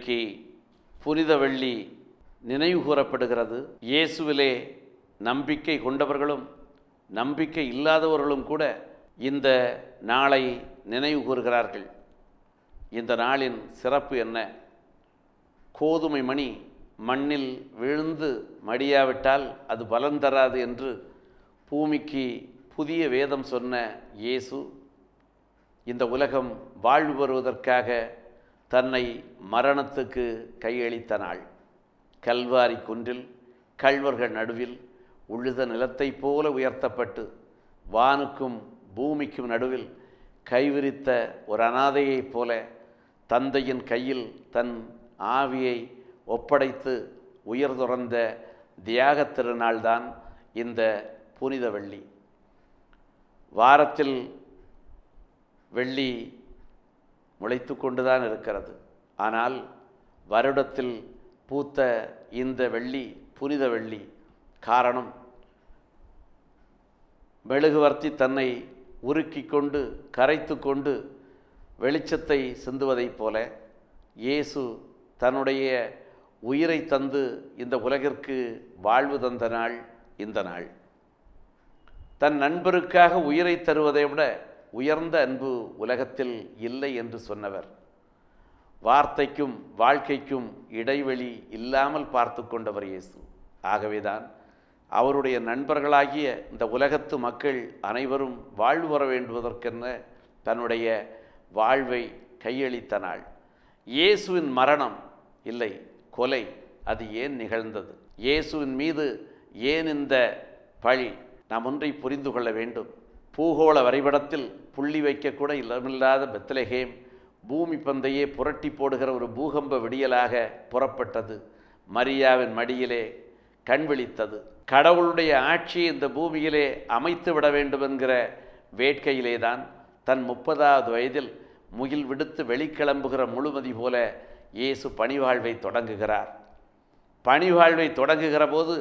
இன்றைக்கு புனித வெள்ளி நினைவு கூறப்படுகிறது. இயேசுவிலே நம்பிக்கை கொண்டவர்களும் நம்பிக்கை இல்லாதவர்களும் கூட இந்த நாளை நினைவு கூறுகிறார்கள். இந்த நாளின் சிறப்பு என்ன? கோதுமை மணி மண்ணில் விழுந்து மடியாவிட்டால் அது பலன் தராது என்று பூமிக்கு புதிய வேதம் சொன்ன இயேசு இந்த உலகம் வாழ்வு பெறுவதற்காக தன்னை மரணத்துக்கு கையளித்த நாள். கல்வாரி குன்றில் கள்வர்கள் நடுவில் உழுத நிலத்தைப் போல உயர்த்தப்பட்டு வானுக்கும் பூமிக்கும் நடுவில் கைவிரித்த ஒரு அனாதையைப் போல தந்தையின் கையில் தன் ஆவியை ஒப்படைத்து உயிர் துறந்த தியாக திருநாள்தான் இந்த புனித வெள்ளி. வாரத்தில் வெள்ளி முளைத்து கொண்டுதான் இருக்கிறது. ஆனால் வருடத்தில் பூத்த இந்த வெள்ளி புனித வெள்ளி. காரணம், மெழுகுவர்த்தி தன்னை உருக்கி கொண்டு கரைத்து கொண்டு வெளிச்சத்தை சிந்துவதைப் போல இயேசு தன்னுடைய உயிரை தந்து இந்த உலகிற்கு வாழ்வு தந்த நாள் இந்த நாள். தன் நண்பருக்காக உயிரை தருவதை விட உயர்ந்த அன்பு உலகத்தில் இல்லை என்று சொன்னவர். வார்த்தைக்கும் வாழ்க்கைக்கும் இடைவெளி இல்லாமல் பார்த்து கொண்டவர் இயேசு. ஆகவேதான் அவருடைய நண்பர்களாகிய இந்த உலகத்து மக்கள் அனைவரும் வாழ்வு வர வேண்டுவதற்கென தன்னுடைய வாழ்வை கையளித்த நாள். இயேசுவின் மரணம் இல்லை, கொலை, அது ஏன் நிகழ்ந்தது? இயேசுவின் மீது ஏன் இந்த பழி? நாம் ஒன்றை புரிந்து கொள்ள வேண்டும். பூகோள வரைபடத்தில் புள்ளி வைக்கக்கூட இடமில்லாத பெத்லகேம் பூமி பந்தையே புரட்டி போடுகிற ஒரு பூகம்ப விடியலாக புறப்பட்டது. மரியாவின் மடியிலே கண் விழித்தது. கடவுளுடைய ஆட்சியை இந்த பூமியிலே அமைத்து விட வேண்டும் என்கிற வேட்கையிலே தான் தன் 30வது வயதில் முகில் விடுத்து வெளிக்கிளம்புகிற முழுமதி போல இயேசு பணிவாழ்வை தொடங்குகிறார். பணிவாழ்வை தொடங்குகிற போது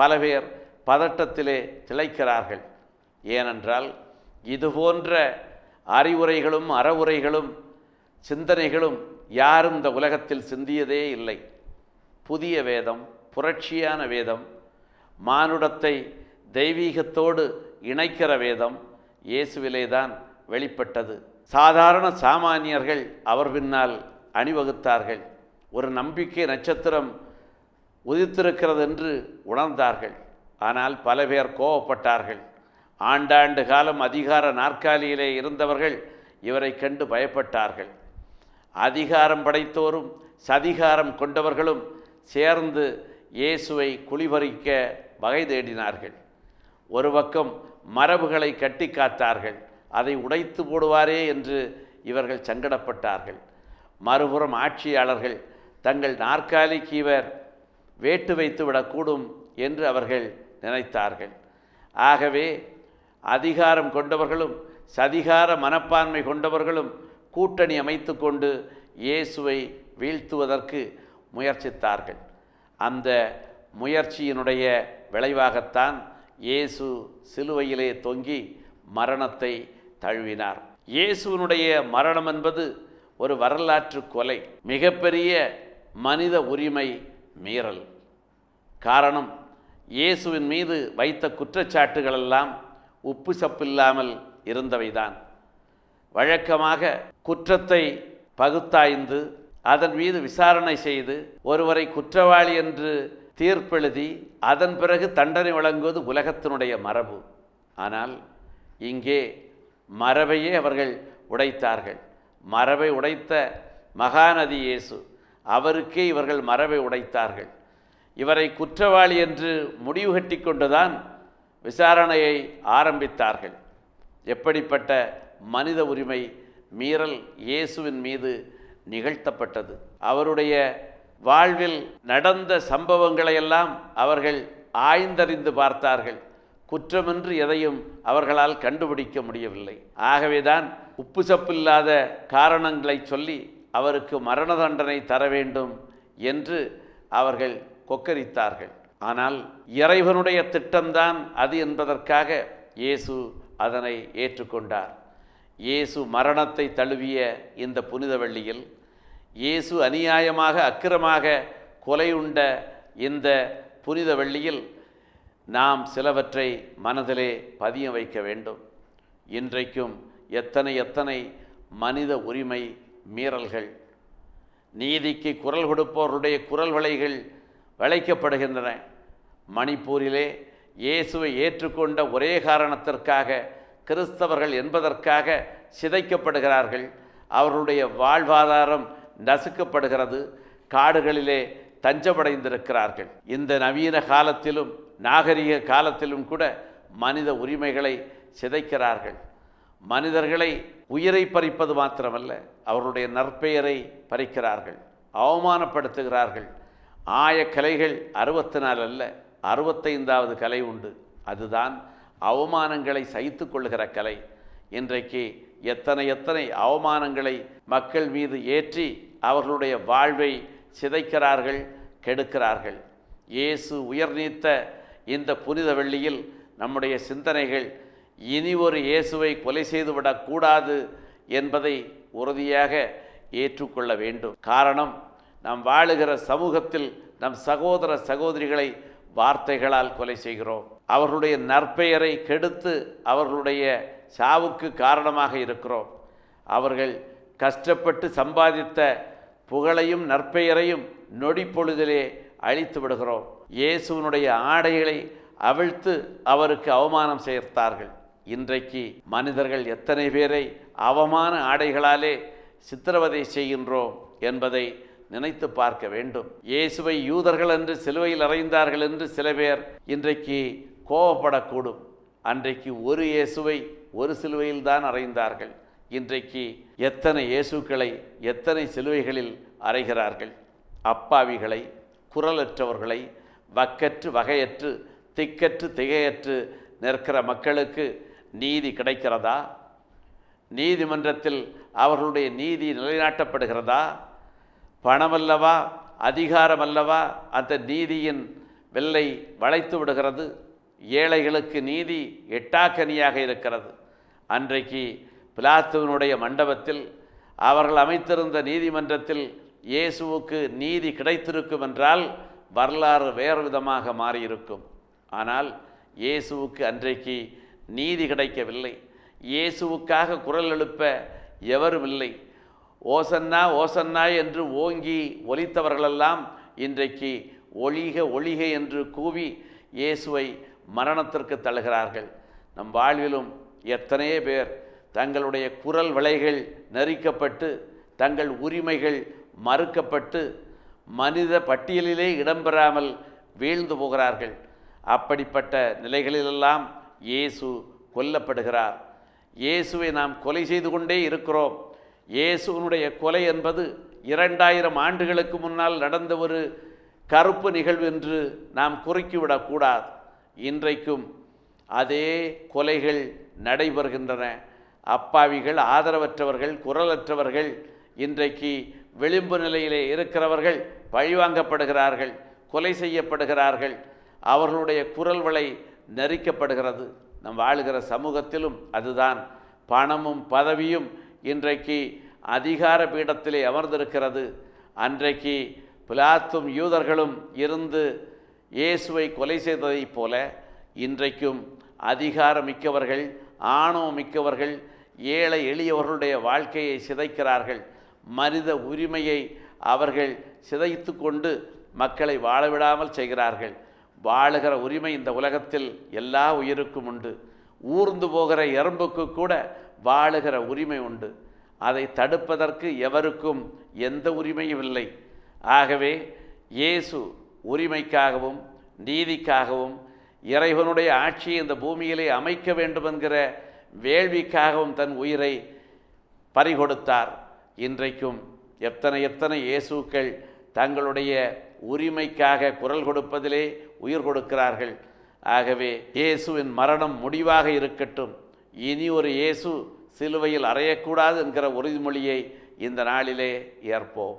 பல பேர் பதட்டத்திலே திளைக்கிறார்கள். ஏனென்றால் இதுபோன்ற அறிவுரைகளும் அறவுரைகளும் சிந்தனைகளும் யாரும் இந்த உலகத்தில் சிந்தியதே இல்லை. புதிய வேதம், புரட்சியான வேதம், மானுடத்தை தெய்வீகத்தோடு இணைக்கிற வேதம் இயேசுவிலே தான் வெளிப்பட்டது. சாதாரண சாமானியர்கள் அவர் பின்னால் அணிவகுத்தார்கள். ஒரு நம்பிக்கை நட்சத்திரம் உதித்திருக்கிறது என்று உணர்ந்தார்கள். ஆனால் பல பேர் கோபப்பட்டார்கள். ஆண்டாண்டு காலம் அதிகார நாற்காலியிலே இருந்தவர்கள் இவரை கண்டு பயப்பட்டார்கள். அதிகாரம் படைத்தோரும் சதிகாரம் கொண்டவர்களும் சேர்ந்து இயேசுவை குழிபறிக்க வகை தேடினார்கள். ஒரு பக்கம் மரபுகளை கட்டி காத்தார்கள். அதை உடைத்து போடுவாரே என்று இவர்கள் சங்கடப்பட்டார்கள். மறுபுறம் ஆட்சியாளர்கள் தங்கள் நாற்காலிக்கு இவர் வேட்டு வைத்து விடக்கூடும் என்று அவர்கள் நினைத்தார்கள். ஆகவே அதிகாரம் கொண்டவர்களும் சதிகார மனப்பான்மை கொண்டவர்களும் கூட்டணி அமைத்து கொண்டு இயேசுவை வீழ்த்துவதற்கு முயற்சித்தார்கள். அந்த முயற்சியினுடைய விளைவாகத்தான் இயேசு சிலுவையிலே தொங்கி மரணத்தை தழுவினார். இயேசுவினுடைய மரணம் என்பது ஒரு வரலாற்று கொலை, மிகப்பெரிய மனித உரிமை மீறல். காரணம், இயேசுவின் மீது வைத்த குற்றச்சாட்டுகளெல்லாம் உப்பு சப்பில்லாமல் இருந்தவைதான். வழக்கமாக குற்றத்தை பகுத்தாய்ந்து அதன் மீது விசாரணை செய்து ஒருவரை குற்றவாளி என்று தீர்ப்பெழுதி அதன் பிறகு தண்டனை வழங்குவது உலகத்தினுடைய மரபு. ஆனால் இங்கே மரபையே அவர்கள் உடைத்தார்கள். மரபை உடைத்த மகாநதி இயேசு, அவருக்கே இவர்கள் மரபை உடைத்தார்கள். இவரை குற்றவாளி என்று முடிவு கட்டி கொண்டுதான் விசாரணையை ஆரம்பித்தார்கள். எப்படிப்பட்ட மனித உரிமை மீறல் இயேசுவின் மீது நிகழ்த்தப்பட்டது! அவருடைய வாழ்வில் நடந்த சம்பவங்களையெல்லாம் அவர்கள் ஆய்ந்தறிந்து பார்த்தார்கள். குற்றமென்று எதையும் அவர்களால் கண்டுபிடிக்க முடியவில்லை. ஆகவேதான் உப்பு சப்பில்லாத காரணங்களை சொல்லி அவருக்கு மரண தண்டனை தர வேண்டும் என்று அவர்கள் கொக்கரித்தார்கள். ஆனால் இறைவனுடைய திட்டம்தான் அது என்பதற்காக இயேசு அதனை ஏற்றுக்கொண்டார். இயேசு மரணத்தை தழுவிய இந்த புனித வெள்ளியில் இயேசு அநியாயமாக அக்கிரமாக கொலையுண்ட இந்த புனித வெள்ளியில் நாம் சிலவற்றை மனதிலே பதிய வைக்க வேண்டும். இன்றைக்கும் எத்தனை மனித உரிமை மீறல்கள், நீதிக்கு குரல் கொடுப்பவர்களுடைய குரல் வளைகள் வளைக்கப்படுகின்றன. மணிப்பூரிலே இயேசுவை ஏற்றுக்கொண்ட ஒரே காரணத்திற்காக கிறிஸ்தவர்கள் என்பதற்காக சிதைக்கப்படுகிறார்கள். அவர்களுடைய வாழ்வாதாரம் நசுக்கப்படுகிறது. காடுகளிலே தஞ்சமடைந்திருக்கிறார்கள். இந்த நவீன காலத்திலும் நாகரிக காலத்திலும் கூட மனித உரிமைகளை சிதைக்கிறார்கள். மனிதர்களை உயிரை பறிப்பது மாத்திரமல்ல, அவர்களுடைய நற்பெயரை பறிக்கிறார்கள், அவமானப்படுத்துகிறார்கள். ஆயக்கலைகள் 64 அல்ல, 65வது கலை உண்டு. அதுதான் அவமானங்களை சகித்து கொள்கிற கலை. இன்றைக்கு எத்தனை அவமானங்களை மக்கள் மீது ஏற்றி அவர்களுடைய வாழ்வை சிதைக்கிறார்கள், கெடுக்கிறார்கள். இயேசு உயர் நீத்த இந்த புனித வெள்ளியில் நம்முடைய சிந்தனைகள் இனி ஒரு இயேசுவை கொலை செய்துவிடக்கூடாது என்பதை உறுதியாக ஏற்றுக்கொள்ள வேண்டும். காரணம், நாம் வாழுகிற சமூகத்தில் நம் சகோதர சகோதரிகளை வார்த்தைகளால் கொலை செய்கிறோம். அவர்களுடைய நற்பெயரை கெடுத்து அவர்களுடைய சாவுக்கு காரணமாக இருக்கிறோம். அவர்கள் கஷ்டப்பட்டு சம்பாதித்த புகழையும் நற்பெயரையும் நொடி பொழுதிலே அழித்து விடுகிறோம். இயேசுவனுடைய ஆடைகளை அவிழ்த்து அவருக்கு அவமானம் சேர்த்தார்கள். இன்றைக்கு மனிதர்கள் எத்தனை பேரை அவமான ஆடைகளாலே சித்திரவதை செய்கின்றோம் என்பதை நினைத்து பார்க்க வேண்டும். இயேசுவை யூதர்கள் என்று சிலுவையில் அறைந்தார்கள் என்று சில பேர் இன்றைக்கு கோபப்படக்கூடும். அன்றைக்கு ஒரு இயேசுவை ஒரு சிலுவையில் தான் அறைந்தார்கள். இன்றைக்கு எத்தனை இயேசுக்களை எத்தனை சிலுவைகளில் அறைகிறார்கள். அப்பாவிகளை, குரலற்றவர்களை, வக்கற்று வகையற்று திக்கற்று திகையற்று நிற்கிற மக்களுக்கு நீதி கிடைக்கிறதா? நீதிமன்றத்தில் அவர்களுடைய நீதி நிலைநாட்டப்படுகிறதா? பணமல்லவா, அதிகாரமல்லவா அந்த நீதியின் வெல்லை வளைத்து விடுகிறது. ஏழைகளுக்கு நீதி எட்டாக்கனியாக இருக்கிறது. அன்றைக்கு பிலாத்துவினுடைய மண்டபத்தில் அவர்கள் அமைத்திருந்த நீதிமன்றத்தில் இயேசுவுக்கு நீதி கிடைத்திருக்கும் என்றால் வரலாறு வேறு விதமாக மாறியிருக்கும். ஆனால் இயேசுவுக்கு அன்றைக்கு நீதி கிடைக்கவில்லை. இயேசுவுக்காக குரல் எழுப்ப எவரும் இல்லை. ஓசன்னா ஓசன்னா என்று ஓங்கி ஒலித்தவர்களெல்லாம் இன்றைக்கு ஒழிக ஒழிக என்று கூவி இயேசுவை மரணத்திற்கு தள்ளுகிறார்கள். நம் வாழ்விலும் எத்தனையோ பேர் தங்களுடைய குரல் வளைகள் நெரிக்கப்பட்டு தங்கள் உரிமைகள் மறுக்கப்பட்டு மனித பட்டியலிலே இடம்பெறாமல் வீழ்ந்து போகிறார்கள். அப்படிப்பட்ட நிலைகளிலெல்லாம் இயேசு கொல்லப்படுகிறார். இயேசுவை நாம் கொலை செய்து கொண்டே இருக்கிறோம். இயேசுவனுடைய கொலை என்பது 2000 ஆண்டுகளுக்கு முன்னால் நடந்த ஒரு கருப்பு நிகழ்வு என்று நாம் குறுக்கிவிடக்கூடாது. இன்றைக்கும் அதே கொலைகள் நடைபெறுகின்றன. அப்பாவிகள், ஆதரவற்றவர்கள், குரலற்றவர்கள், இன்றைக்கு விளிம்பு நிலையிலே இருக்கிறவர்கள் பழிவாங்கப்படுகிறார்கள், கொலை செய்யப்படுகிறார்கள். அவர்களுடைய குரல் வளை நெரிக்கப்படுகிறது. நம் வாழுகிற சமூகத்திலும் அதுதான். பணமும் பதவியும் இன்றைக்கு அதிகார பீடத்திலே அமர்ந்திருக்கிறது. அன்றைக்கு பிலாத்தும் யூதர்களும் இருந்து இயேசுவை கொலை செய்ததைப் போல இன்றைக்கும் அதிகாரமிக்கவர்கள், ஆணவமிக்கவர்கள் ஏழை எளியவர்களுடைய வாழ்க்கையை சிதைக்கிறார்கள். மனித உரிமையை அவர்கள் சிதைத்து கொண்டு மக்களை வாழவிடாமல் செய்கிறார்கள். வாழுகிற உரிமை இந்த உலகத்தில் எல்லா உயிருக்கும் உண்டு. ஊர்ந்து போகிற எறும்புக்கு கூட வாழுகிற உரிமை உண்டு. அதை தடுப்பதற்கு எவருக்கும் எந்த உரிமையும் இல்லை. ஆகவே இயேசு உரிமைக்காகவும் நீதிக்காகவும் இறைவனுடைய ஆட்சியை இந்த பூமியிலே அமைக்க வேண்டும் என்கிற வேள்விக்காகவும் தன் உயிரை பறிகொடுத்தார். இன்றைக்கும் எத்தனை இயேசுக்கள் தங்களுடைய உரிமைக்காக குரல் கொடுப்பதிலே உயிர் கொடுக்கிறார்கள். ஆகவே இயேசுவின் மரணம் முடிவாக இருக்கட்டும். இனி ஒரு இயேசு சிலுவையில் அறையக்கூடாது என்கிற உறுதிமொழியை இந்த நாளிலே ஏற்போம்.